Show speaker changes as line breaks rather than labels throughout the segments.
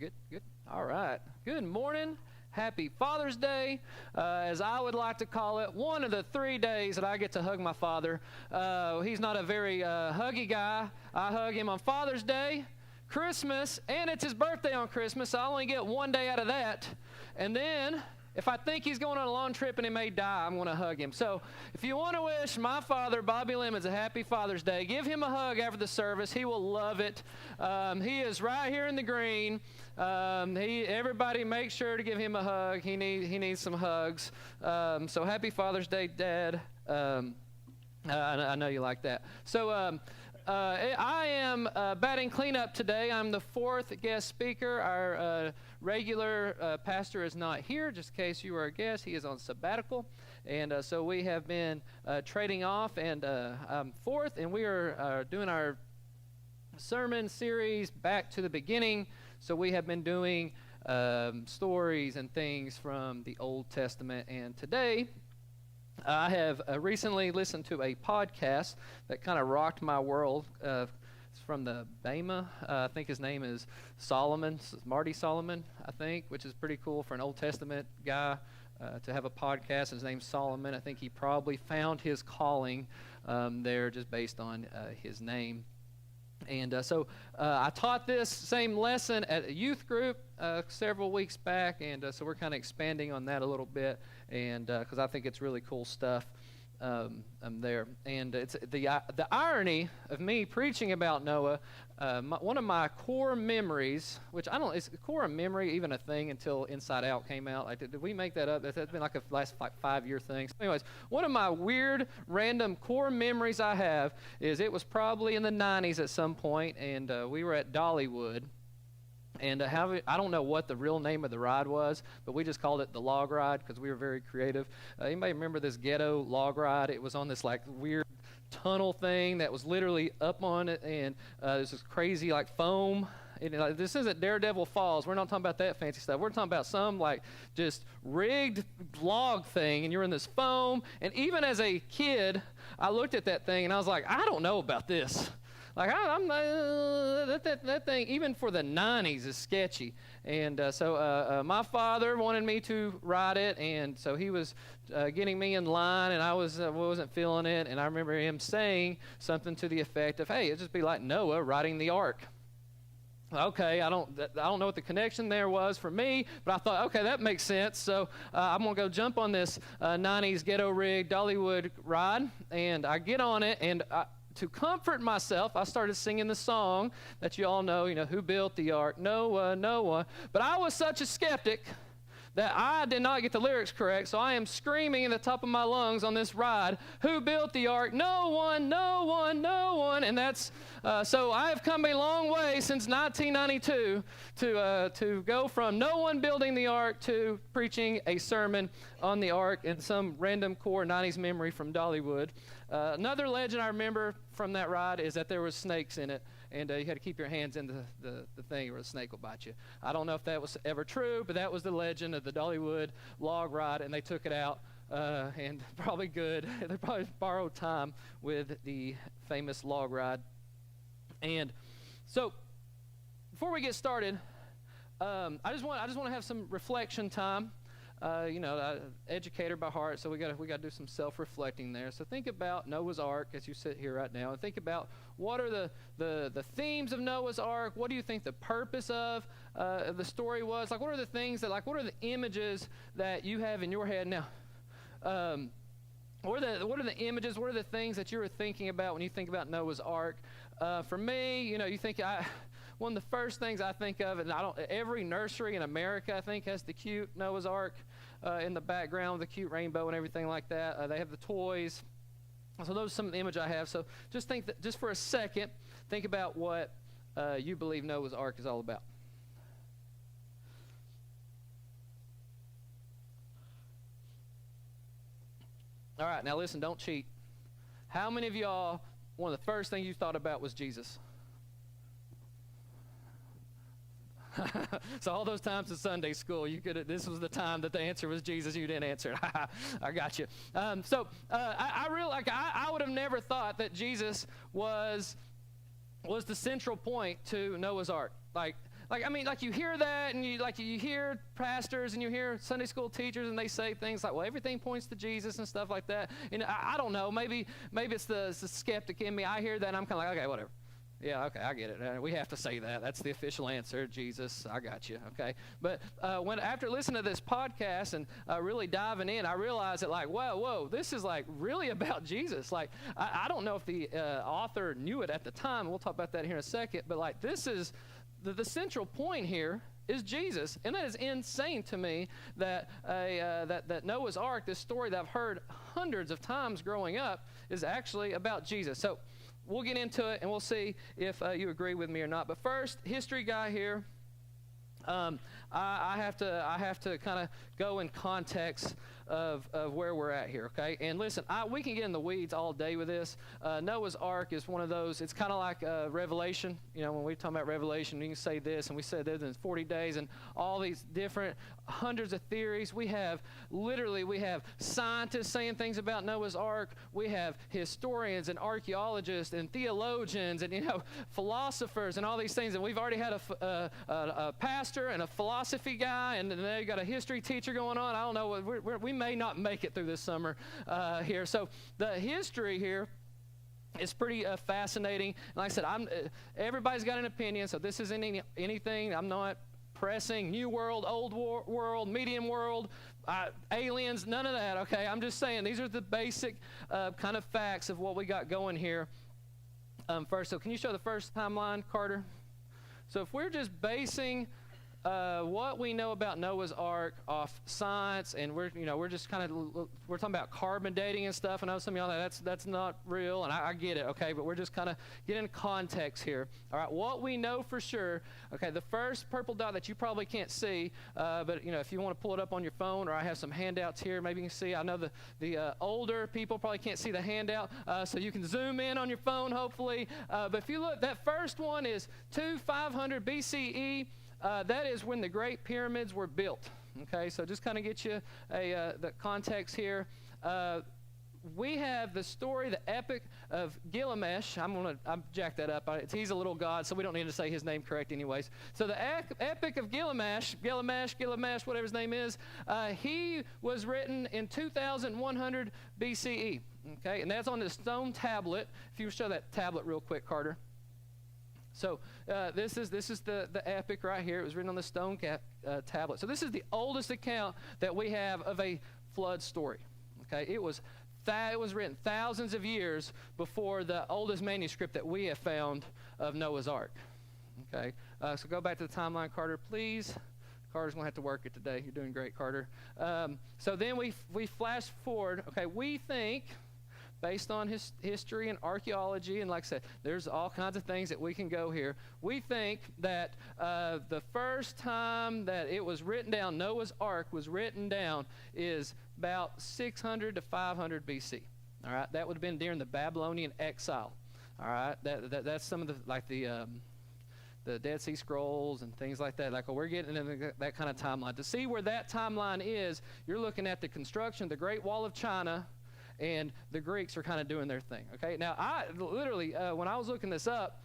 Good. All right. Good morning. Happy Father's Day, as I would like to call it, one of the 3 days that I get to hug my father. He's not a very huggy guy. I hug him on Father's Day, Christmas, and it's his birthday on Christmas, so I only get 1 day out of that. And then, if I think he's going on a long trip and he may die, I'm going to hug him. So if you want to wish my father, Bobby Lemons, a happy Father's Day, give him a hug after the service. He will love it. He is right here in the green. Everybody make sure to give him a hug. He needs some hugs. So happy Father's Day, Dad. I know you like that. So I am batting cleanup today. I'm the fourth guest speaker. Our regular pastor is not here, just in case you were a guest. He is on sabbatical. And so we have been trading off, and I'm fourth, and we are doing our sermon series back to the beginning. So we have been doing stories and things from the Old Testament, and today I have recently listened to a podcast that kind of rocked my world. It's from the Bama. I think his name is Solomon, Marty Solomon, I think, which is pretty cool for an Old Testament guy to have a podcast. His name's Solomon. I think he probably found his calling there just based on his name. And so I taught this same lesson at a youth group several weeks back, and so we're kind of expanding on that a little bit, and because I think it's really cool stuff there. And it's the irony of me preaching about Noah. One of my core memories, which I don't, is core memory even a thing until Inside Out came out? Like, did we make that up? That's been like a last 5-year thing. So anyways, one of my weird, random core memories I have is it was probably in the 90s at some point, and we were at Dollywood. And I don't know what the real name of the ride was, but we just called it the log ride because we were very creative. Anybody remember this ghetto log ride? It was on this like weird tunnel thing that was literally up on it, and there's this crazy like foam. And, this isn't Daredevil Falls. We're not talking about that fancy stuff. We're talking about some like just rigged log thing, and you're in this foam. And even as a kid, I looked at that thing and I was like, I don't know about this. Like, that thing, even for the 90s, is sketchy. And so my father wanted me to ride it, and so he was getting me in line, and I wasn't feeling it. And I remember him saying something to the effect of, hey, it'd just be like Noah riding the ark. Okay, I don't know what the connection there was for me, but I thought, okay, that makes sense. So I'm going to go jump on this 90s ghetto rig Dollywood ride, and I get on it, and to comfort myself, I started singing the song that you all know, who built the ark? Noah, Noah. But I was such a skeptic that I did not get the lyrics correct, so I am screaming at the top of my lungs on this ride, who built the ark? No one, no one, no one. And that's, so I have come a long way since 1992 to go from no one building the ark to preaching a sermon on the ark in some random core 90s memory from Dollywood. Another legend I remember from that ride is that there was snakes in it, and you had to keep your hands in the thing or the snake will bite you. I don't know if that was ever true, but that was the legend of the Dollywood log ride, and they took it out, and probably good. They probably borrowed time with the famous log ride. And so before we get started, I just want to have some reflection time. Educator by heart, so we got to do some self-reflecting there. So think about Noah's Ark as you sit here right now, and think about what are the themes of Noah's Ark. What do you think the purpose of the story was? Like, what are the things that, like, what are the images that you have in your head now? What are the images? What are the things that you were thinking about when you think about Noah's Ark? For me, you think one of the first things I think of, and every nursery in America, I think, has the cute Noah's Ark in the background, the cute rainbow and everything like that. They have the toys. So those are some of the image I have. So just just for a second, think about what you believe Noah's Ark is all about. All right, now listen, don't cheat. How many of y'all, one of the first things you thought about was Jesus? So all those times in Sunday school, this was the time that the answer was Jesus. You didn't answer it. I got you. I would have never thought that Jesus was the central point to Noah's Ark. Like, like you hear that, and you hear pastors and you hear Sunday school teachers, and they say things like, well, everything points to Jesus and stuff like that. And I don't know, maybe it's the skeptic in me. I hear that, and I'm kind of like, okay, whatever. Yeah, okay, I get it. We have to say that. That's the official answer. Jesus, I got you, okay? But after listening to this podcast and really diving in, I realized that, like, whoa, this is, like, really about Jesus. Like, I don't know if the author knew it at the time. We'll talk about that here in a second. But, like, this is the central point here is Jesus. And that is insane to me that that Noah's Ark, this story that I've heard hundreds of times growing up, is actually about Jesus. So we'll get into it, and we'll see if you agree with me or not. But first, history guy here. I have to kind of go in context of where we're at here, okay? And listen, we can get in the weeds all day with this. Noah's Ark is one of those. It's kind of like Revelation. You know, when we talk about Revelation, you can say this, and we said this in 40 days, and all these different hundreds of theories. We have scientists saying things about Noah's Ark. We have historians and archaeologists and theologians and philosophers and all these things. And we've already had a pastor and a philosophy guy, and then you got a history teacher going on. I don't know. We may not make it through this summer here. So the history here is pretty fascinating. Like I said, everybody's got an opinion, so this isn't anything. I'm not pressing new world, old world, medium world, aliens, none of that, okay? I'm just saying these are the basic kind of facts of what we got going here. First, so can you show the first timeline, Carter? So if we're just basing what we know about Noah's Ark off science, and we're just kind of we're talking about carbon dating and stuff. I know some of y'all that's not real, and I get it, okay? But we're just kind of getting context here. All right, what we know for sure, okay? The first purple dot that you probably can't see, but if you want to pull it up on your phone, or I have some handouts here, maybe you can see. I know the older people probably can't see the handout, so you can zoom in on your phone, hopefully. But if you look, that first one is 500 BCE. That is when the Great Pyramids were built. Okay, so just kind of get you the context here. We have the story, the epic of Gilgamesh. I'm jack that up. He's a little god, so we don't need to say his name correct anyways. So the epic of Gilgamesh, whatever his name is, he was written in 2100 BCE. Okay, and that's on the stone tablet. If you show that tablet real quick, Carter. So this is the epic right here. It was written on the stone tablet. So this is the oldest account that we have of a flood story. Okay, it was written thousands of years before the oldest manuscript that we have found of Noah's Ark. Okay, so go back to the timeline, Carter, please. Carter's gonna have to work it today. You're doing great, Carter. So then we flash forward. Okay, we think, based on history and archaeology, and like I said, there's all kinds of things that we can go here. We think that the first time that it was written down, Noah's Ark was written down, is about 600 to 500 BC. All right, that would have been during the Babylonian exile. All right, that's some of the Dead Sea Scrolls and things like that. Like, we're getting into that kind of timeline. To see where that timeline is, you're looking at the construction of the Great Wall of China, and the Greeks are kind of doing their thing, okay? Now, I literally, when I was looking this up,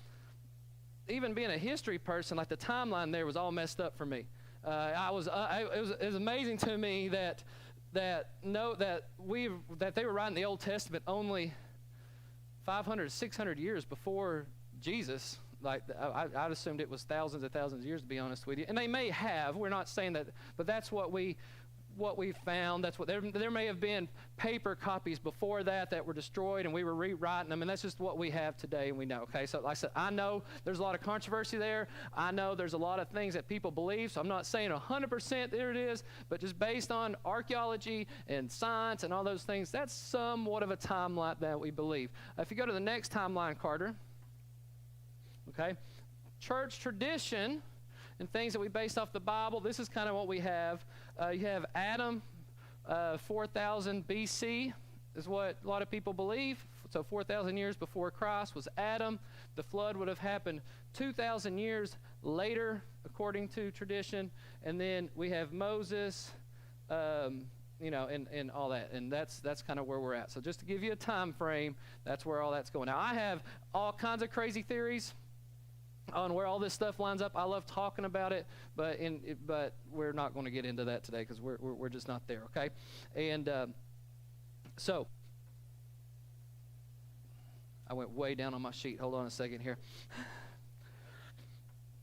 even being a history person, like the timeline there was all messed up for me. It was amazing to me that they were writing the Old Testament only 500, 600 years before Jesus. Like, I'd assumed it was thousands and thousands of years, to be honest with you. And they may have. We're not saying that, but that's what we found. That's what there may have been paper copies before that were destroyed, and we were rewriting them, and that's just what we have today, and we know. Okay, so like I said, I know there's a lot of controversy there. I know there's a lot of things that people believe, so I'm not saying 100% there it is, but just based on archaeology and science and all those things, that's somewhat of a timeline that we believe. If you go to the next timeline, Carter, okay, church tradition and things that we based off the Bible, this is kind of what we have. You have Adam, 4,000 BC is what a lot of people believe. So 4,000 years before Christ was Adam. The flood would have happened 2,000 years later, according to tradition. And then we have Moses, and all that. And that's kind of where we're at. So just to give you a time frame, that's where all that's going. Now, I have all kinds of crazy theories. on where all this stuff lines up. I love talking about it, but we're not going to get into that today because we're just not there, okay? And so I went way down on my sheet. Hold on a second here.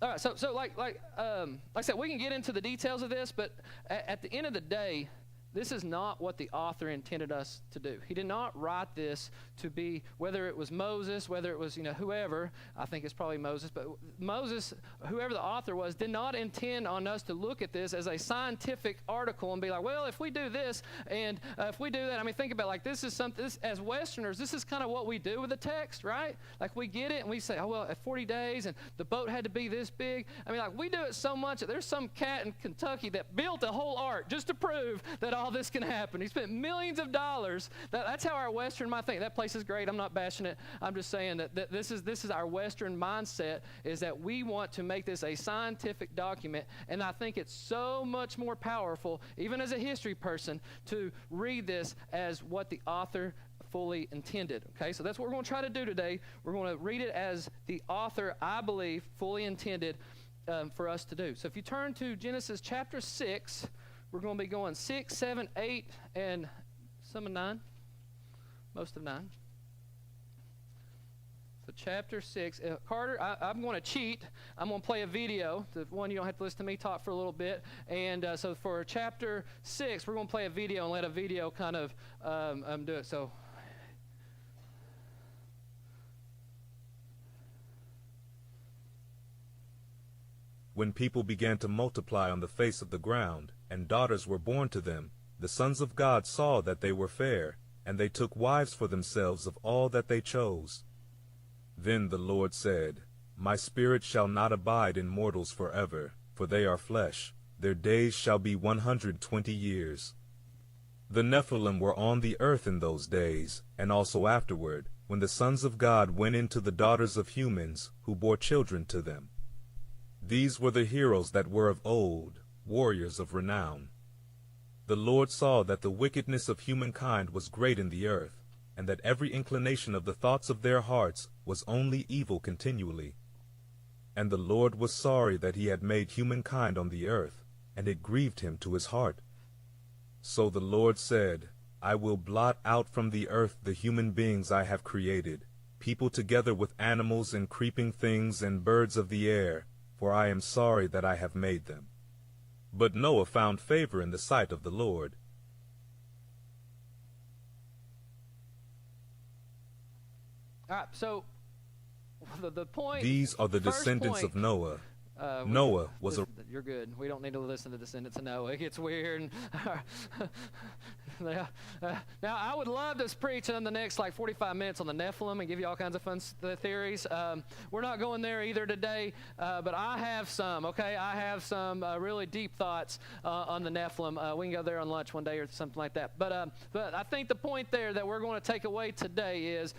All right, so like I said, we can get into the details of this, but at the end of the day, this is not what the author intended us to do. He did not write this to be, whether it was Moses, whether it was, whoever, I think it's probably Moses, but Moses, whoever the author was, did not intend on us to look at this as a scientific article and be like, well, if we do this and if we do that, I mean, think about it, like this is something, as Westerners, this is kind of what we do with the text, right? Like we get it and we say, oh, well, at 40 days and the boat had to be this big. I mean, like we do it so much that there's some cat in Kentucky that built a whole ark just to prove that all this can happen. He spent millions of dollars. That's how our Western mind think. That place is great. I'm not bashing it. I'm just saying that this is our Western mindset, is that we want to make this a scientific document, and I think it's so much more powerful, even as a history person, to read this as what the author fully intended. Okay, so that's what we're going to try to do today. We're going to read it as the author, I believe, fully intended for us to do. So if you turn to Genesis chapter 6, we're going to be going 6, 7, 8, and some of 9. Most of 9. So chapter 6. Carter, I'm going to cheat. I'm going to play a video. The one you don't have to listen to me talk for a little bit. And so for chapter 6, we're going to play a video and let a video kind of do it. So
when people began to multiply on the face of the ground, and daughters were born to them, the sons of God saw that they were fair, and they took wives for themselves of all that they chose. Then the Lord said, My spirit shall not abide in mortals forever, for they are flesh. Their days shall be 120 years. The Nephilim were on the earth in those days, and also afterward, when the sons of God went into the daughters of humans, who bore children to them. These were the heroes that were of old, warriors of renown. The Lord saw that the wickedness of humankind was great in the earth, and that every inclination of the thoughts of their hearts was only evil continually. And the Lord was sorry that he had made humankind on the earth, and it grieved him to his heart. So the Lord said, I will blot out from the earth the human beings I have created, people together with animals and creeping things and birds of the air, for I am sorry that I have made them. But Noah found favor in the sight of the Lord.
All right, so the point...
These are the descendants of Noah. Noah was a...
You're good. We don't need to listen to the descendants of Noah. It gets weird. Now, I would love to preach in the next 45 minutes on the Nephilim and give you all kinds of fun theories. We're not going there either today, but I have some, okay? I have some really deep thoughts on the Nephilim. We can go there on lunch one day or something like that. But I think the point there that we're going to take away today is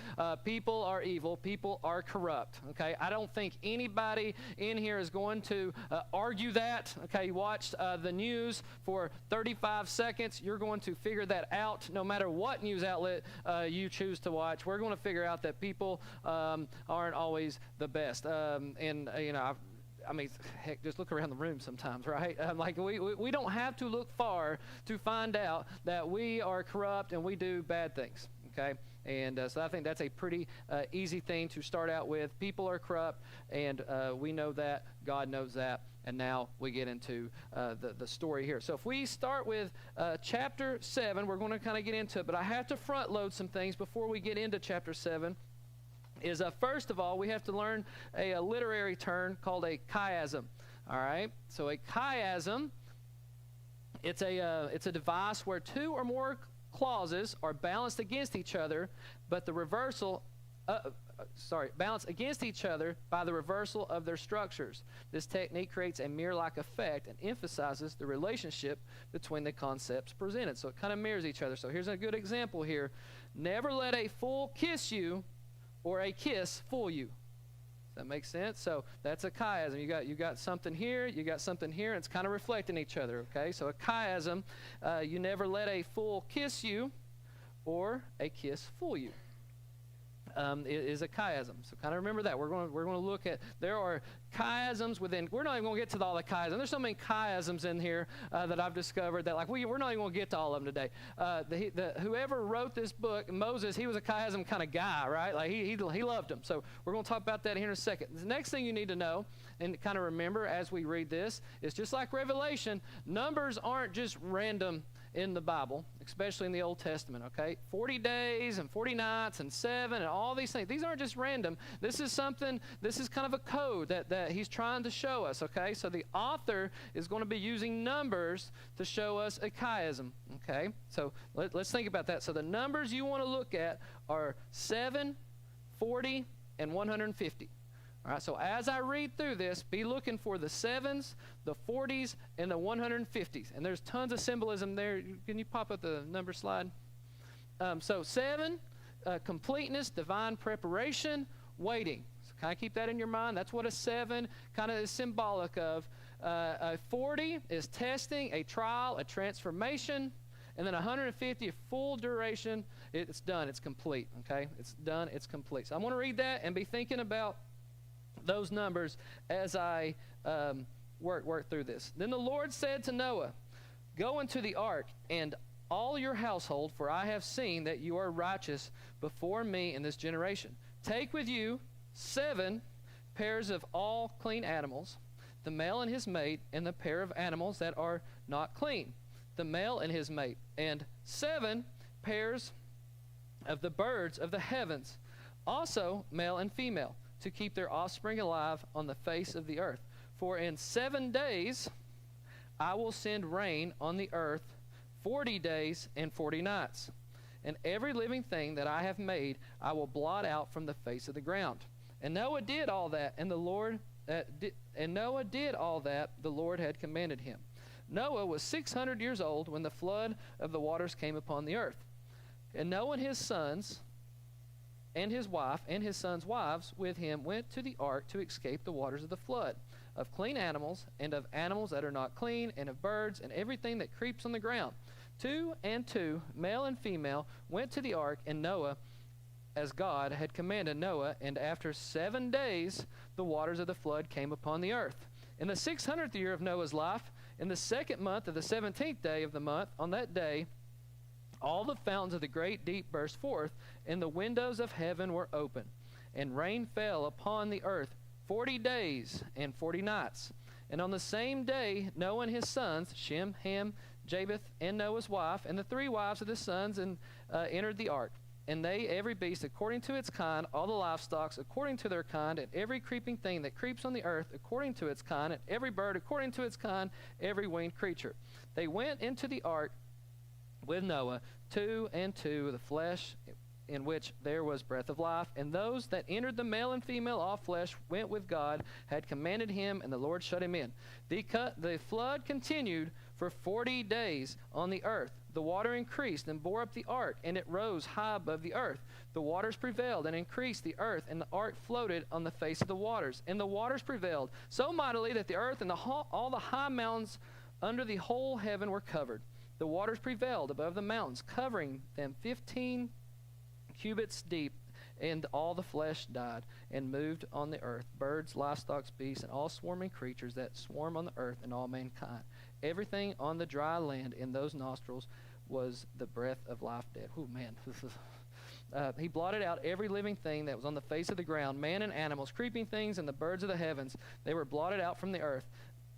people are evil. People are corrupt, okay? I don't think anybody in here is going to argue that, okay? You watched the news for 35 seconds. You're going to figure that out no matter what news outlet you choose to watch. We're going to figure out that people aren't always the best. I mean, heck, just look around the room sometimes, right? We don't have to look far to find out that we are corrupt and we do bad things, okay? And so I think that's a pretty easy thing to start out with. People are corrupt, and we know that. God knows that. And now we get into the story here. So if we start with chapter 7, we're going to kind of get into it. But I have to front load some things before we get into chapter 7. First of all, we have to learn a literary term called a chiasm. All right? So a chiasm, it's a device where two or more clauses are balanced against each other, but the reversal balanced against each other by the reversal of their structures. This technique creates a mirror-like effect and emphasizes the relationship between the concepts presented. So it kind of mirrors each other. So here's a good example here. Never let a fool kiss you or a kiss fool you. Does that make sense? So that's a chiasm. You got something here, you got something here, and it's kind of reflecting each other, okay? So a chiasm, you never let a fool kiss you or a kiss fool you. is a chiasm. So kind of remember that. We're going to look at, there are chiasms within, we're not even going to get to all the chiasms. There's so many chiasms in here that I've discovered that like we're not even going to get to all of them today. Whoever wrote this book, Moses, he was a chiasm kind of guy, right? Like he loved them. So we're going to talk about that here in a second. The next thing you need to know and kind of remember as we read this is just like Revelation, numbers aren't just random in the Bible, especially in the Old Testament, okay? 40 days and 40 nights and 7 and all these things. These aren't just random. This is kind of a code that he's trying to show us, okay? So the author is going to be using numbers to show us a chiasm, okay? So let's think about that. So the numbers you want to look at are 7, 40, and 150. All right, so as I read through this, be looking for the 7s, the 40s, and the 150s. And there's tons of symbolism there. Can you pop up the number slide? So 7, completeness, divine preparation, waiting. So kind of keep that in your mind. That's what a 7 kind of is symbolic of. A 40 is testing, a trial, a transformation. And then 150, full duration, it's done, it's complete, okay? It's done, it's complete. So I want to read that and be thinking about those numbers as I work through this. Then the Lord said to Noah, "Go into the ark, and all your household, for I have seen that you are righteous before me in this generation. Take with you 7 pairs of all clean animals, the male and his mate, and the pair of animals that are not clean, the male and his mate, and 7 pairs of the birds of the heavens, also male and female, to keep their offspring alive on the face of the earth. For in 7 days I will send rain on the earth 40 days and 40 nights. And every living thing that I have made I will blot out from the face of the ground." And Noah did all that, and Noah did all that the Lord had commanded him. Noah was 600 years old when the flood of the waters came upon the earth. And Noah and his sons and his wife and his sons' wives with him went to the ark to escape the waters of the flood, of clean animals and of animals that are not clean, and of birds and everything that creeps on the ground. 2 and 2, male and female, went to the ark, and Noah, as God had commanded Noah, and after 7 days the waters of the flood came upon the earth. In the 600th year of Noah's life, in the 2nd month of the 17th day of the month, on that day, all the fountains of the great deep burst forth, and the windows of heaven were open, and rain fell upon the earth 40 days and 40 nights. And on the same day Noah and his sons, Shem, Ham, Japheth, and Noah's wife, and the 3 wives of his sons, entered the ark. And they, every beast according to its kind, all the livestock according to their kind, and every creeping thing that creeps on the earth according to its kind, and every bird according to its kind, every winged creature. They went into the ark with Noah, 2 and 2, the flesh in which there was breath of life. And those that entered, the male and female, all flesh, went with God, had commanded him, and the Lord shut him in. The flood continued for 40 days on the earth. The water increased and bore up the ark, and it rose high above the earth. The waters prevailed and increased the earth, and the ark floated on the face of the waters. And the waters prevailed so mightily that the earth and all the high mountains under the whole heaven were covered. The waters prevailed above the mountains, covering them 15 cubits deep, and all the flesh died and moved on the earth, birds, livestock, beasts, and all swarming creatures that swarm on the earth, and all mankind. Everything on the dry land in those nostrils was the breath of life dead. Oh, man. He blotted out every living thing that was on the face of the ground, man and animals, creeping things, and the birds of the heavens. They were blotted out from the earth.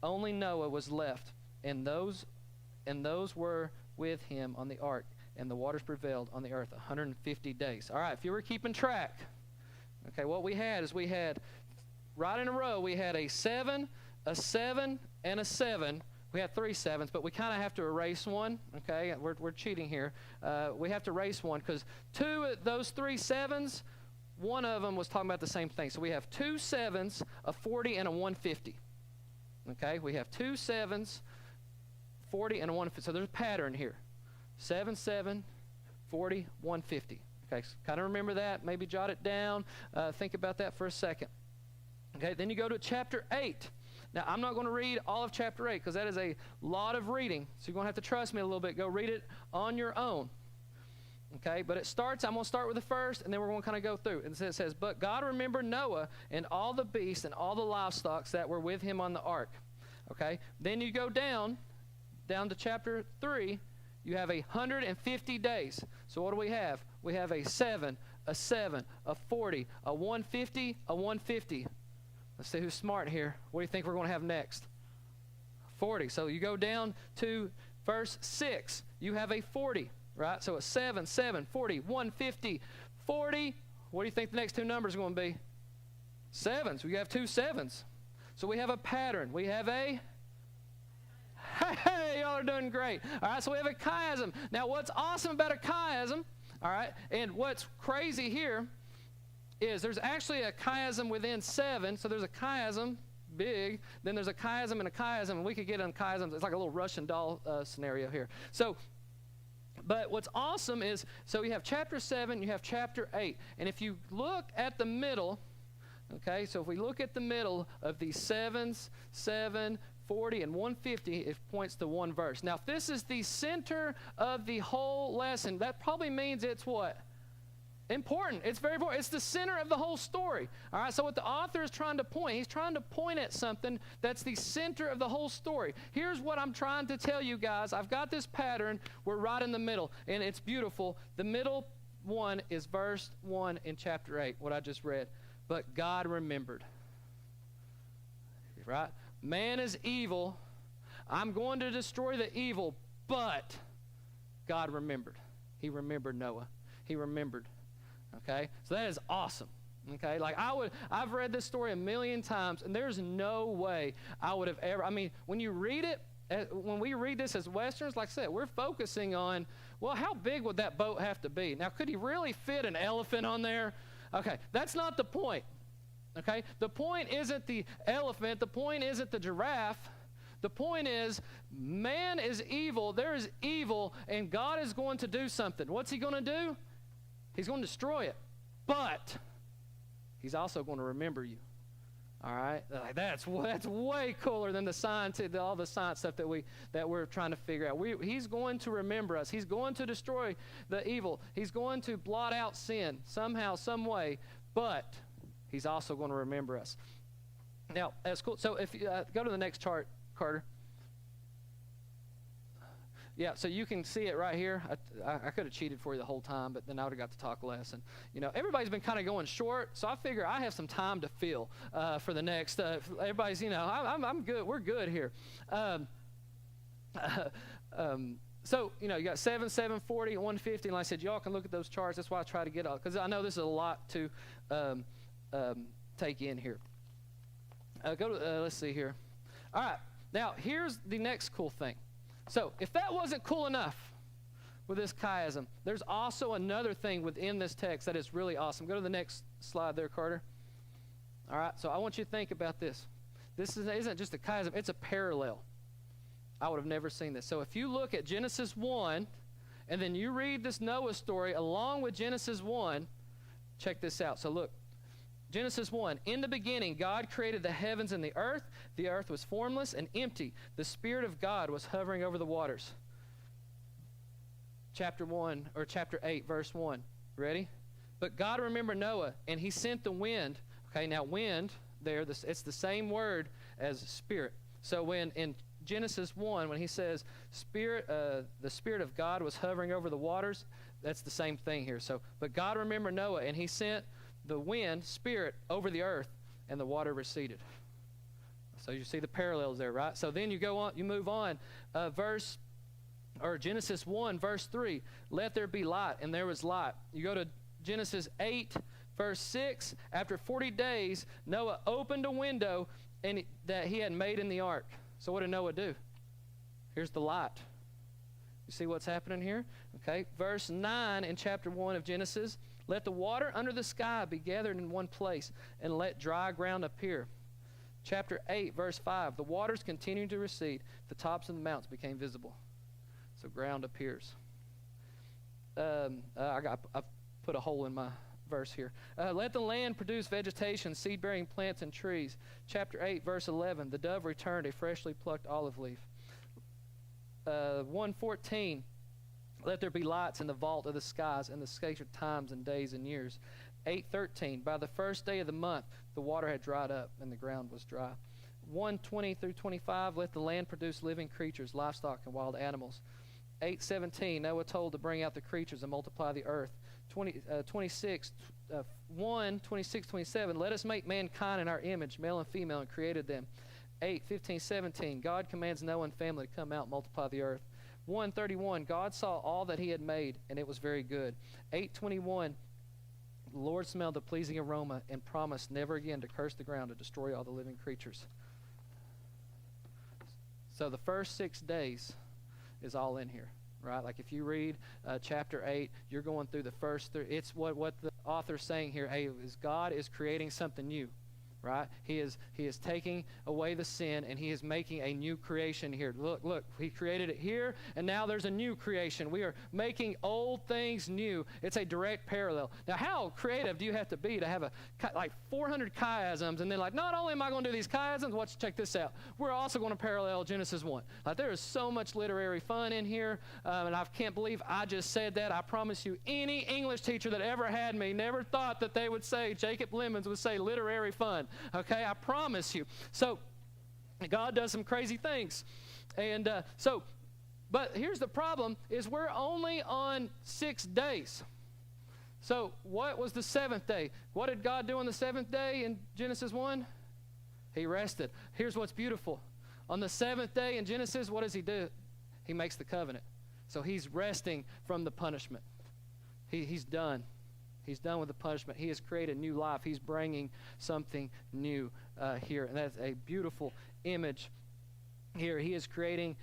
Only Noah was left, and those were with him on the ark, and the waters prevailed on the earth 150 days. All right, if you were keeping track, okay, what we had is right in a row, we had a 7, a 7, and a 7. We had 3 7s, but we kind of have to erase one, okay? We're cheating here. We have to erase one because those 3 7s, one of them was talking about the same thing. So we have 2 7s, a 40, and a 150. Okay, we have 2 7s, 40, and a 150. So there's a pattern here. 7, 7, 40, 150. Okay, so kind of remember that. Maybe jot it down. Think about that for a second. Okay, then you go to chapter 8. Now, I'm not going to read all of chapter 8 because that is a lot of reading. So you're going to have to trust me a little bit. Go read it on your own. Okay, but I'm going to start with the first, and then we're going to kind of go through. And it says, but God remembered Noah and all the beasts and all the livestock that were with him on the ark. Okay, then you go down to chapter 3, you have 150 days. So what do we have? We have a 7, a 40, a 150, a 150. Let's see who's smart here. What do you think we're going to have next? 40. So you go down to verse 6. You have a 40, right? So a 7, 40, 150, 40. What do you think the next two numbers are going to be? 7s. We have 2 7s. So we have a pattern. We have a... Hey, y'all are doing great. All right, so we have a chiasm. Now, what's awesome about a chiasm, all right, and what's crazy here is there's actually a chiasm within 7. So there's a chiasm, big, then there's a chiasm and a chiasm, and we could get on chiasms. It's like a little Russian doll scenario here. So, but what's awesome is, so you have chapter 7, you have chapter 8, and if you look at the middle, okay, so if we look at the middle of these 7s, 7, 40, and 150, it points to one verse. Now, if this is the center of the whole lesson, that probably means it's what? Important. It's very important. It's the center of the whole story. All right, so what the author is trying to point, he's trying to point at something that's the center of the whole story. Here's what I'm trying to tell you guys. I've got this pattern. We're right in the middle, and it's beautiful. The middle one is verse 1 in chapter 8, what I just read. But God remembered. Right? Man is evil. I'm going to destroy the evil, but God remembered. He remembered Noah. He remembered. Okay? So that is awesome. Okay? Like I've read this story a million times, and there's no way I would have ever, when you read it, when we read this as Westerns, like I said, we're focusing on, well, how big would that boat have to be? Now, could he really fit an elephant on there? Okay, that's not the point. Okay, the point isn't the elephant. The point isn't the giraffe. The point is, man is evil. There is evil, and God is going to do something. What's he going to do? He's going to destroy it. But he's also going to remember you. All right, that's way cooler than the science, all the science stuff that we're trying to figure out. He's going to remember us. He's going to destroy the evil. He's going to blot out sin somehow, some way. But he's also going to remember us. Now, that's cool. So if you go to the next chart, Carter. Yeah, so you can see it right here. I could have cheated for you the whole time, but then I would have got to talk less. And, everybody's been kind of going short, so I figure I have some time to fill for the next. Everybody's, I'm good. We're good here. So, you got 7, 740, 150, and like I said, y'all can look at those charts. That's why I try to get all, because I know this is a lot to take in here. Let's see here. All right, now here's the next cool thing. So if that wasn't cool enough with this chiasm, there's also another thing within this text that is really awesome. Go to the next slide there, Carter. All right, so I want you to think about this. This isn't just a chiasm, it's a parallel. I would have never seen this. So if you look at Genesis 1, and then you read this Noah story along with Genesis 1, check this out. So look, Genesis 1, in the beginning, God created the heavens and the earth. The earth was formless and empty. The Spirit of God was hovering over the waters. Chapter 8, verse 1. Ready? But God remembered Noah, and he sent the wind. Okay, now wind, it's the same word as spirit. So when in Genesis 1, when he says the Spirit of God was hovering over the waters, that's the same thing here. So, but God remembered Noah, and he sent the wind, spirit, over the earth, and the water receded. So you see the parallels there, right? So then you go on, you move on. Genesis 1, verse 3, let there be light, and there was light. You go to Genesis 8, verse 6, after 40 days, Noah opened a window that he had made in the ark. So what did Noah do? Here's the light. You see what's happening here? Okay, verse 9 in chapter 1 of Genesis, let the water under the sky be gathered in one place, and let dry ground appear. Chapter 8, verse 5, the waters continued to recede. The tops of the mountains became visible. So ground appears. I put a hole in my verse here. Let the land produce vegetation, seed-bearing plants and trees. Chapter 8, verse 11, the dove returned, a freshly plucked olive leaf. 1:14, Let there be lights in the vault of the skies and the sacred times and days and years. 8:13, by the first day of the month, the water had dried up and the ground was dry. 1:20 through 25, let the land produce living creatures, livestock, and wild animals. 8:17, Noah told to bring out the creatures and multiply the earth. 26, 27, let us make mankind in our image, male and female, and created them. 8:15, 17, God commands Noah and family to come out and multiply the earth. 1:31, God saw all that he had made, and it was very good. 8:21, the Lord smelled the pleasing aroma and promised never again to curse the ground to destroy all the living creatures. So the first 6 days is all in here, right? Like if you read chapter 8, you're going through the first three. It's what the author's saying here. Hey, is God is creating something new, right? He is taking away the sin, and he is making a new creation here. Look, he created it here, and now there's a new creation. We are making old things new. It's a direct parallel. Now, how creative do you have to be to have like 400 chiasms, and then like, not only am I going to do these chiasms, check this out. We're also going to parallel Genesis 1. Like, there is so much literary fun in here, and I can't believe I just said that. I promise you, any English teacher that ever had me never thought that they would say, Jacob Lemons would say literary fun. Okay, I promise you. So, God does some crazy things. And but here's the problem, is we're only on 6 days. So, what was the seventh day? What did God do on the seventh day in Genesis 1? He rested. Here's what's beautiful. On the seventh day in Genesis, what does he do? He makes the covenant. So, he's resting from the punishment. He's done. He's done with the punishment. He has created new life. He's bringing something new here. And that's a beautiful image here. He is creating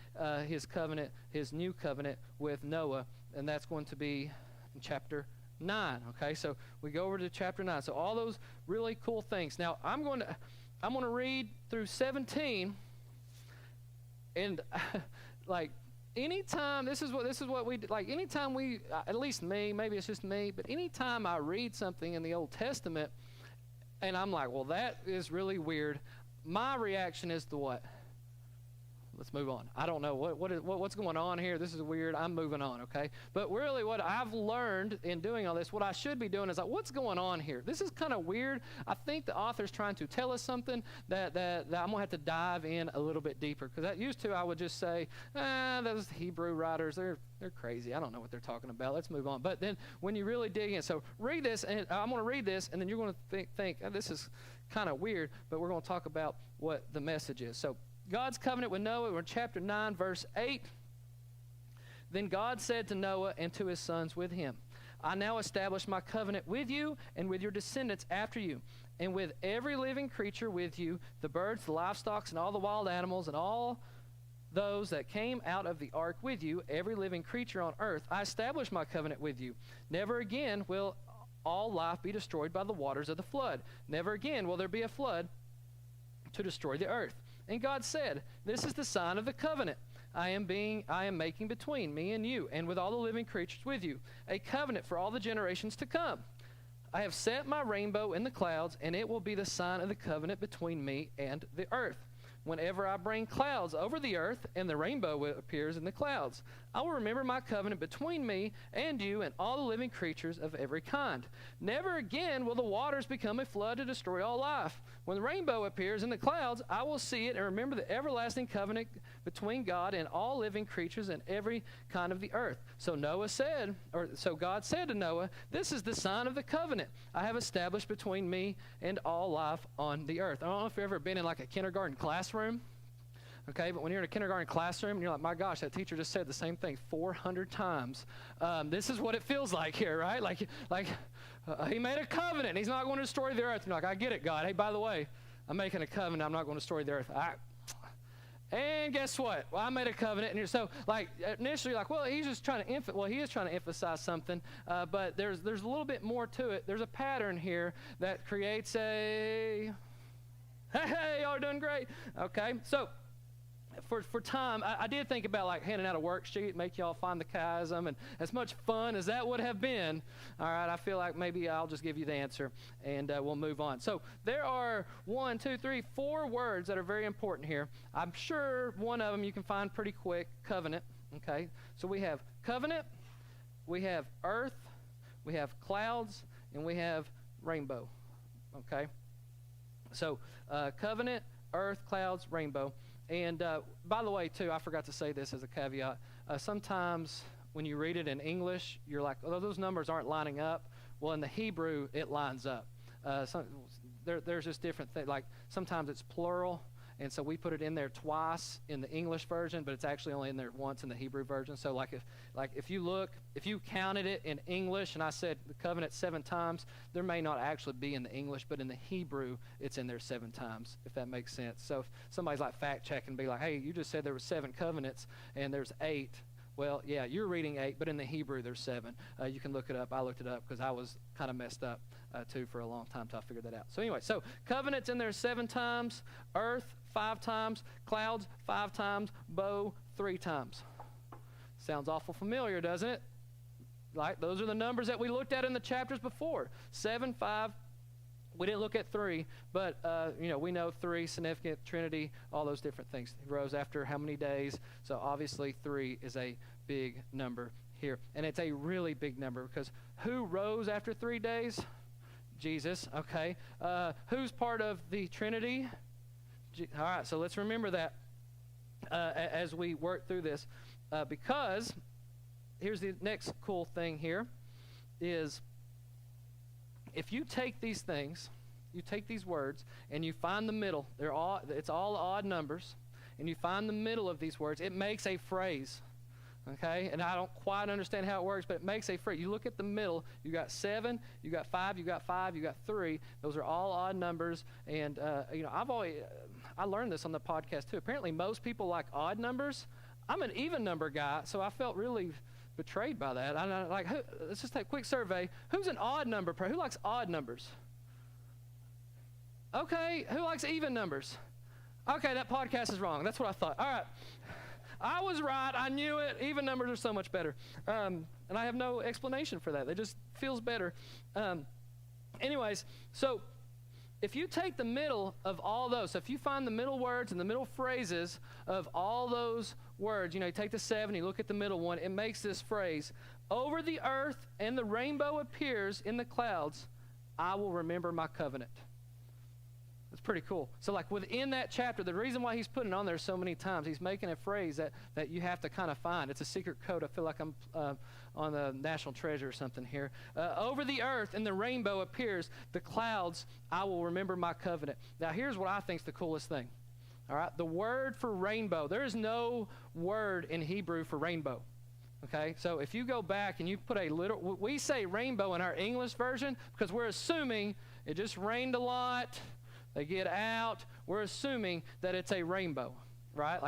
his covenant, his new covenant with Noah. And that's going to be in chapter 9. Okay, so we go over to chapter 9. So all those really cool things. Now, I'm going to read through 17. And like, anytime, this is what we, like, anytime we, at least me, maybe it's just me, but anytime I read something in the Old Testament and I'm like, well, that is really weird, my reaction is to what? Let's move on. I don't know what's going on here. This is weird. I'm moving on, okay? But really what I've learned in doing all this, what I should be doing is like, what's going on here? This is kind of weird. I think the author's trying to tell us something that I'm going to have to dive in a little bit deeper. Because that used to, I would just say, those Hebrew writers, they're crazy. I don't know what they're talking about. Let's move on. But then when you really dig in, so read this, and I'm going to read this, and then you're going to think this is kind of weird, but we're going to talk about what the message is. So, God's covenant with Noah, we're in chapter 9, verse 8. Then God said to Noah and to his sons with him, I now establish my covenant with you and with your descendants after you, and with every living creature with you, the birds, the livestock, and all the wild animals, and all those that came out of the ark with you, every living creature on earth. I establish my covenant with you. Never again will all life be destroyed by the waters of the flood. Never again will there be a flood to destroy the earth. And God said, this is the sign of the covenant I am making between me and you, and with all the living creatures with you, a covenant for all the generations to come. I have set my rainbow in the clouds, and it will be the sign of the covenant between me and the earth. Whenever I bring clouds over the earth, and the rainbow appears in the clouds, I will remember my covenant between me and you and all the living creatures of every kind. Never again will the waters become a flood to destroy all life. When the rainbow appears in the clouds, I will see it and remember the everlasting covenant between God and all living creatures and every kind of the earth. So God said to Noah, this is the sign of the covenant I have established between me and all life on the earth. I don't know if you've ever been in like a kindergarten classroom. Okay, but when you're in a kindergarten classroom and you're like, my gosh, that teacher just said the same thing 400 times. This is what it feels like here, right? Like he made a covenant. He's not going to destroy the earth. And you're like, I get it, God. Hey, by the way, I'm making a covenant. I'm not going to destroy the earth. And guess what? Well, I made a covenant. And you're so, like, initially, like, well, he's just trying to he is trying to emphasize something. But there's a little bit more to it. There's a pattern here that creates a, hey, y'all are doing great. Okay, so for time, I did think about like handing out a worksheet, make y'all find the chiasm, and as much fun as that would have been, all right, I feel like maybe I'll just give you the answer, and we'll move on. So there are 4 words that are very important here. I'm sure one of them you can find pretty quick, covenant, okay? So we have covenant, we have earth, we have clouds, and we have rainbow. Okay? So, covenant, earth, clouds, rainbow. And by the way, too, I forgot to say this as a caveat. Sometimes when you read it in English, you're like, oh, those numbers aren't lining up. Well, in the Hebrew, it lines up. There's just different things. Like sometimes it's plural, and so we put it in there twice in the English version, but it's actually only in there once in the Hebrew version. So if you counted it in English, and I said the covenant 7 times, there may not actually be in the English, but in the Hebrew, it's in there 7 times, if that makes sense. So if somebody's like fact checking and be like, hey, you just said there were 7 covenants, and there's 8. Well, yeah, you're reading 8, but in the Hebrew, there's 7. You can look it up. I looked it up because I was kind of messed up, too, for a long time till I figured that out. So anyway, so covenant's in there 7 times, earth 5 times, clouds 5 times, bow 3 times. Sounds awful familiar, doesn't it? Like, those are the numbers that we looked at in the chapters before. 7, 5. We didn't look at 3, but, we know 3, significant, Trinity, all those different things. He rose after how many days? So obviously 3 is a big number here. And it's a really big number because who rose after 3 days? Jesus, okay. Who's part of the Trinity? All right, so let's remember that as we work through this. Because here's the next cool thing here is if you take these things, you take these words, and you find the middle, it's all odd numbers, and you find the middle of these words, it makes a phrase, okay? And I don't quite understand how it works, but it makes a phrase. You look at the middle, you got 7, you got 5, you got 5, you got 3. Those are all odd numbers, and, I learned this on the podcast, too. Apparently, most people like odd numbers. I'm an even number guy, so I felt really betrayed by that. Let's just take a quick survey. Who's an odd number? Who likes odd numbers? Okay, who likes even numbers? Okay, that podcast is wrong. That's what I thought. All right, I was right. I knew it. Even numbers are so much better, and I have no explanation for that. It just feels better. Anyways, so if you take the middle of all those, so if you find the middle words and the middle phrases of all those words, you take the 7, you look at the middle one, it makes this phrase, over the earth and the rainbow appears in the clouds, I will remember my covenant. It's pretty cool. So like within that chapter, the reason why he's putting it on there so many times, he's making a phrase that you have to kind of find. It's a secret code. I feel like I'm on the National Treasure or something here. Over the earth and the rainbow appears, the clouds, I will remember my covenant. Now here's what I think is the coolest thing. All right, the word for rainbow, there is no word in Hebrew for rainbow. Okay, so if you go back and you put we say rainbow in our English version because we're assuming it just rained a lot. They get out. We're assuming that it's a rainbow, right?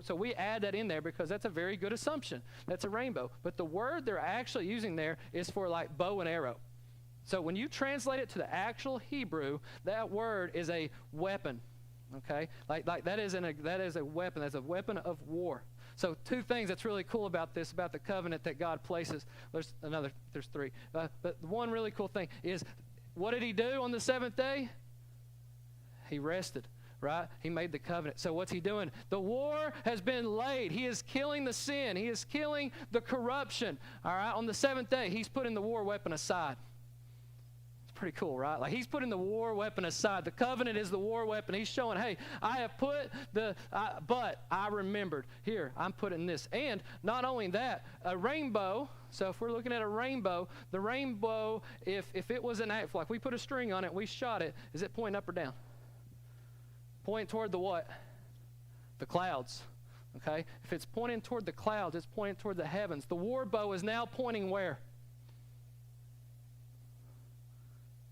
So we add that in there because that's a very good assumption. That's a rainbow. But the word they're actually using there is for like bow and arrow. So when you translate it to the actual Hebrew, that word is a weapon. Okay, like that is a weapon. That's a weapon of war. So 2 things that's really cool about this, about the covenant that God places. There's 3. But one really cool thing is, what did he do on the 7th day? He rested, right? He made the covenant. So what's he doing? The war has been laid. He is killing the sin. He is killing the corruption. All right, on the 7th day, he's putting the war weapon aside. It's pretty cool, right? Like he's putting the war weapon aside. The covenant is the war weapon. He's showing, hey, I have put but I remembered. Here, I'm putting this. And not only that, a rainbow. So if we're looking at a rainbow, the rainbow, if it was an act, like we put a string on it, we shot it, is it pointing up or down? Point toward the what? The clouds. Okay? If it's pointing toward the clouds, it's pointing toward the heavens. The war bow is now pointing where?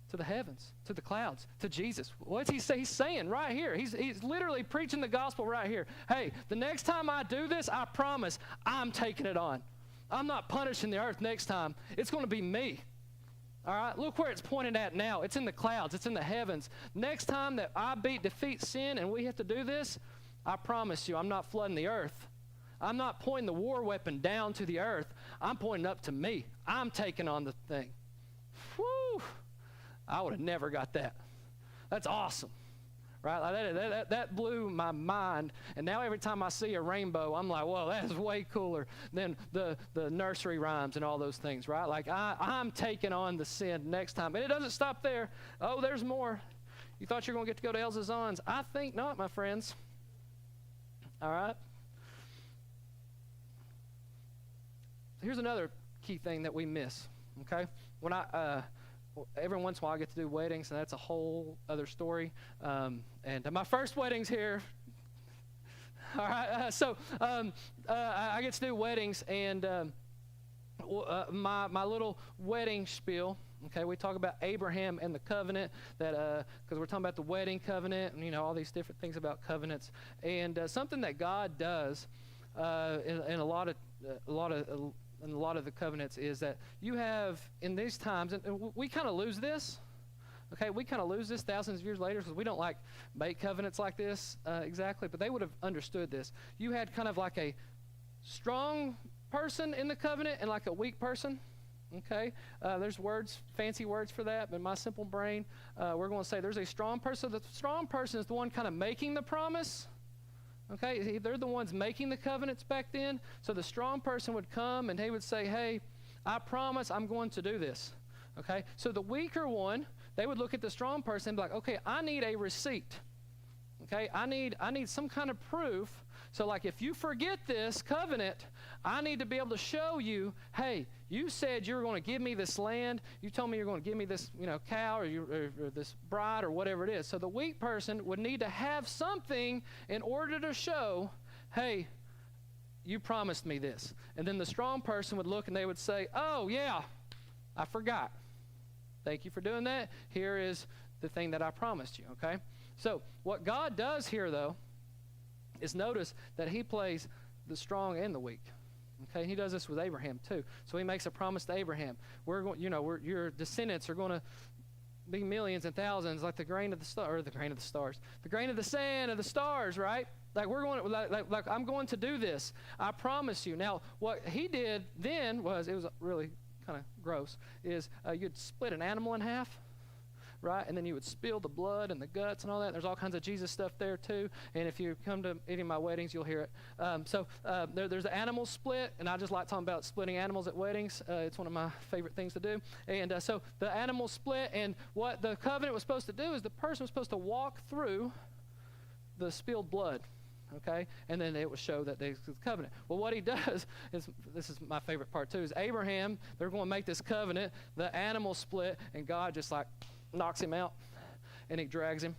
To the heavens, to the clouds, to Jesus. What's he say? He's saying right here. He's literally preaching the gospel right here. Hey, the next time I do this, I promise I'm taking it on. I'm not punishing the earth next time. It's going to be me. All right, look where it's pointed at now. It's in the clouds. It's in the heavens. Next time that I defeat sin and we have to do this, I promise you I'm not flooding the earth. I'm not pointing the war weapon down to the earth. I'm pointing up to me. I'm taking on the thing. Whew. I would have never got that. That's awesome. right? Like that blew my mind. And now every time I see a rainbow, I'm like, whoa, that is way cooler than the nursery rhymes and all those things, right? Like I'm taking on the sin next time. And it doesn't stop there. Oh, there's more. You thought you were going to get to go to Elsa's Ons. I think not, my friends. All right? Here's another key thing that we miss, okay? When every once in a while I get to do weddings, and that's a whole other story. And my first wedding's here. All right, I get to do weddings, and my little wedding spiel. Okay, we talk about Abraham and the covenant, that because we're talking about the wedding covenant, and all these different things about covenants, and something that God does in a lot of the covenants is that you have in these times, and we kind of lose this. Okay, we kind of lose this thousands of years later because we don't make covenants like this exactly, but they would have understood this. You had kind of like a strong person in the covenant and like a weak person. Okay, there's fancy words for that, but in my simple brain, we're going to say there's a strong person. The strong person is the one kind of making the promise. Okay, they're the ones making the covenants back then. So the strong person would come and he would say, hey, I promise I'm going to do this. Okay, so the weaker one, they would look at the strong person and be like, okay, I need a receipt. Okay, I need some kind of proof. So like if you forget this covenant, I need to be able to show you, hey, you said you were going to give me this land. You told me you're going to give me this, cow or this bride or whatever it is. So the weak person would need to have something in order to show, hey, you promised me this. And then the strong person would look and they would say, oh, yeah, I forgot. Thank you for doing that. Here is the thing that I promised you, okay? So what God does here, though, is notice that he plays the strong and the weak. Okay, he does this with Abraham too. So he makes a promise to Abraham. Your descendants are going to be millions and thousands, like the grain of the sand of the stars, right? Like I'm going to do this. I promise you. Now, what he did then was, it was really kind of gross, is you'd split an animal in half. Right, and then you would spill the blood and the guts and all that. There's all kinds of Jesus stuff there too. And if you come to any of my weddings, you'll hear it. There's the animal split, and I just like talking about splitting animals at weddings. It's one of my favorite things to do. And so the animal split, and what the covenant was supposed to do is the person was supposed to walk through the spilled blood. Okay, and then it would show that there's the covenant. Well, what he does is, this is my favorite part too, is Abraham, they're going to make this covenant, the animal split, and God just knocks him out, and he drags him.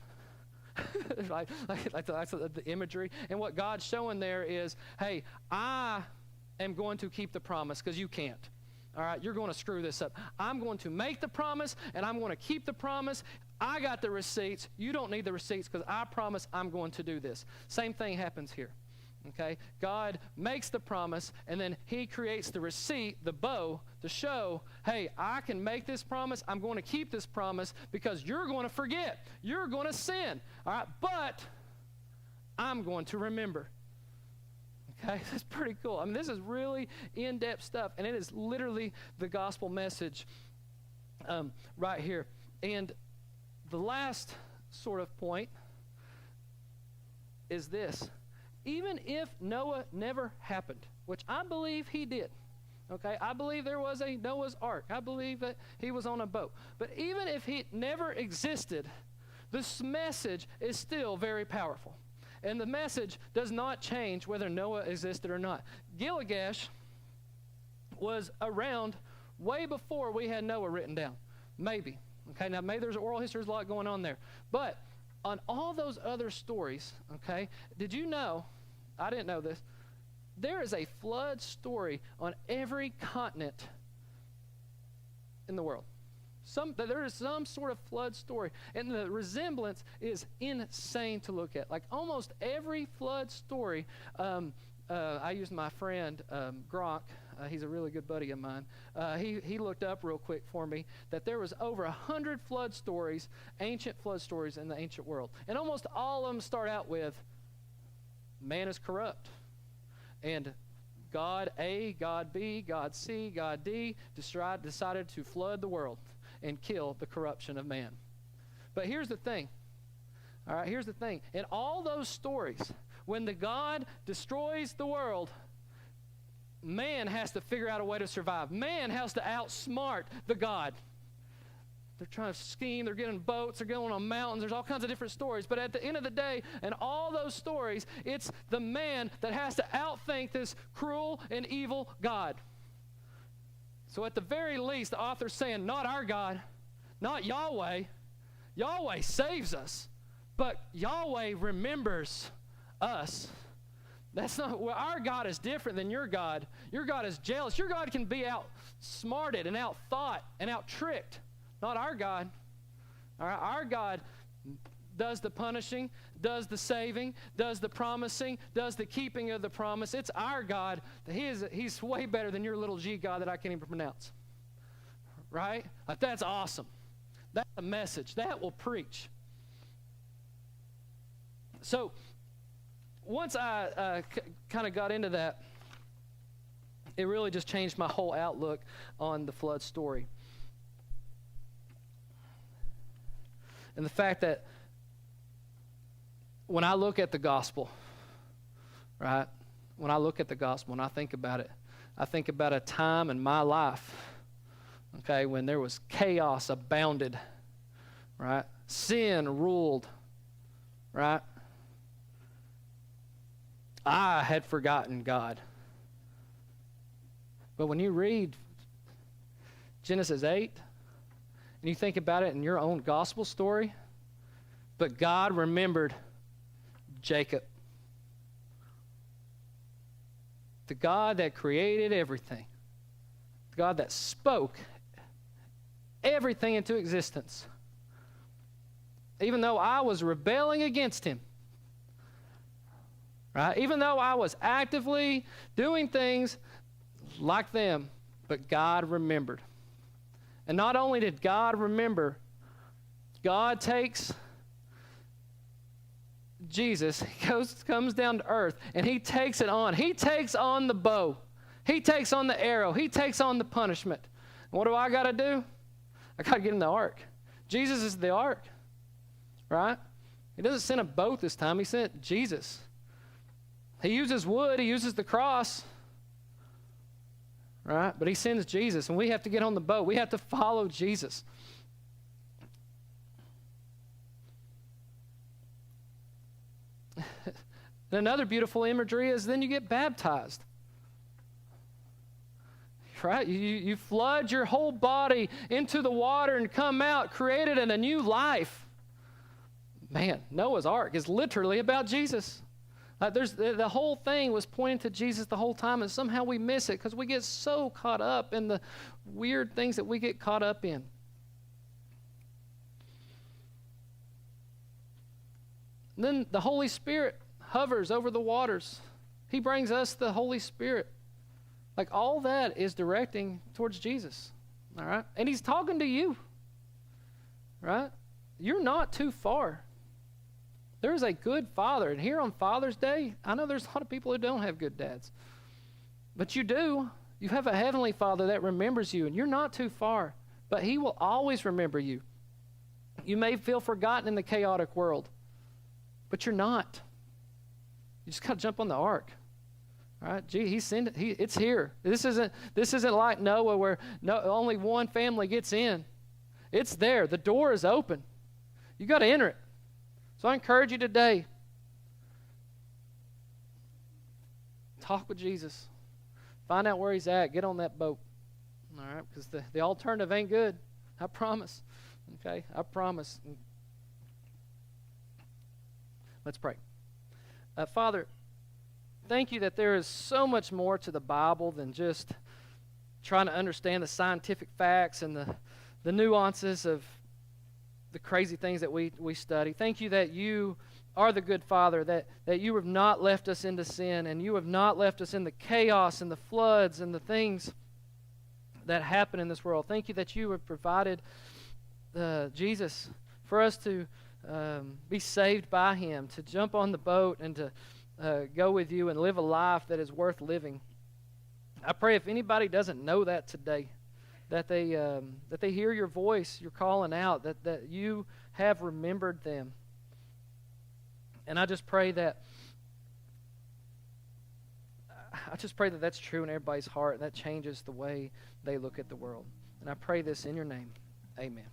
That's the imagery. And what God's showing there is, hey, I am going to keep the promise because you can't. All right, you're going to screw this up. I'm going to make the promise, and I'm going to keep the promise. I got the receipts. You don't need the receipts because I promise I'm going to do this. Same thing happens here. Okay, God makes the promise, and then he creates the receipt, the bow, to show, hey, I can make this promise. I'm going to keep this promise because you're going to forget. You're going to sin. All right, but I'm going to remember. Okay, that's pretty cool. I mean, this is really in-depth stuff, and it is literally the gospel message right here. And the last sort of point is this. Even if Noah never happened, which I believe he did, okay? I believe there was a Noah's Ark. I believe that he was on a boat. But even if he never existed, this message is still very powerful. And the message does not change whether Noah existed or not. Gilgamesh was around way before we had Noah written down. Maybe. Okay, now maybe there's oral history, there's a lot going on there. But on all those other stories, okay, did you know, I didn't know this, there is a flood story on every continent in the world. There is some sort of flood story, and the resemblance is insane to look at. Like almost every flood story, I used my friend Gronk. He's a really good buddy of mine. He looked up real quick for me that there was over 100 flood stories, ancient flood stories in the ancient world. And almost all of them start out with, man is corrupt. And God A, God B, God C, God D decided to flood the world and kill the corruption of man. But here's the thing, All right, here's the thing. In all those stories, when the God destroys the world, man has to figure out a way to survive. Man has to outsmart the God. They're trying to scheme. They're getting boats. They're going on mountains. There's all kinds of different stories. But at the end of the day, in all those stories, it's the man that has to outthink this cruel and evil God. So at the very least, the author's saying, not our God, not Yahweh. Yahweh saves us, but Yahweh remembers us. That's not, well, our God is different than your God. Your God is jealous. Your God can be outsmarted and outthought and out-tricked. Not our God. All right? Our God does the punishing, does the saving, does the promising, does the keeping of the promise. It's our God. He's way better than your little G God that I can't even pronounce. Right? Like, that's awesome. That's a message. That will preach. So, once I kind of got into that, it really just changed my whole outlook on the flood story. And the fact that when I look at the gospel, right? When I look at the gospel and I think about it, I think about a time in my life, okay, when there was chaos abounded, right? Sin ruled, right? I had forgotten God. But when you read Genesis 8, and you think about it in your own gospel story, but God remembered Jacob. The God that created everything. The God that spoke everything into existence. Even though I was rebelling against him. Right? Even though I was actively doing things like them, but God remembered. And not only did God remember, God takes Jesus, he comes down to earth, and he takes it on. He takes on the bow. He takes on the arrow. He takes on the punishment. And what do I got to do? I got to get in the ark. Jesus is the ark, right? He doesn't send a boat this time. He sent Jesus. He uses wood. He uses the cross. Right? But he sends Jesus, and we have to get on the boat. We have to follow Jesus. Another beautiful imagery is then you get baptized. Right? You flood your whole body into the water and come out created in a new life. Man, Noah's Ark is literally about Jesus. The whole thing was pointing to Jesus the whole time, and somehow we miss it because we get so caught up in the weird things that we get caught up in. And then the Holy Spirit hovers over the waters. He brings us the Holy Spirit. Like, all that is directing towards Jesus. All right? And he's talking to you. Right? You're not too far. There's a good father. And here on Father's Day, I know there's a lot of people who don't have good dads. But you do. You have a heavenly Father that remembers you, and you're not too far. But he will always remember you. You may feel forgotten in the chaotic world, but you're not. You just got to jump on the ark. All right? Gee, it's here. This isn't like Noah where only one family gets in. It's there. The door is open. You got to enter it. So I encourage you today, talk with Jesus. Find out where he's at. Get on that boat. All right? Because the alternative ain't good. I promise. Okay? I promise. Let's pray. Father, thank you that there is so much more to the Bible than just trying to understand the scientific facts and the nuances of the crazy things that we study. Thank you that you are the good Father, that you have not left us into sin, and you have not left us in the chaos and the floods and the things that happen in this world. Thank you that you have provided Jesus for us to be saved by him, to jump on the boat and to go with you and live a life that is worth living. I pray if anybody doesn't know that today, that they hear your voice, you're calling out, that you have remembered them. And I just pray that that's true in everybody's heart, and that changes the way they look at the world. And I pray this in your name. Amen.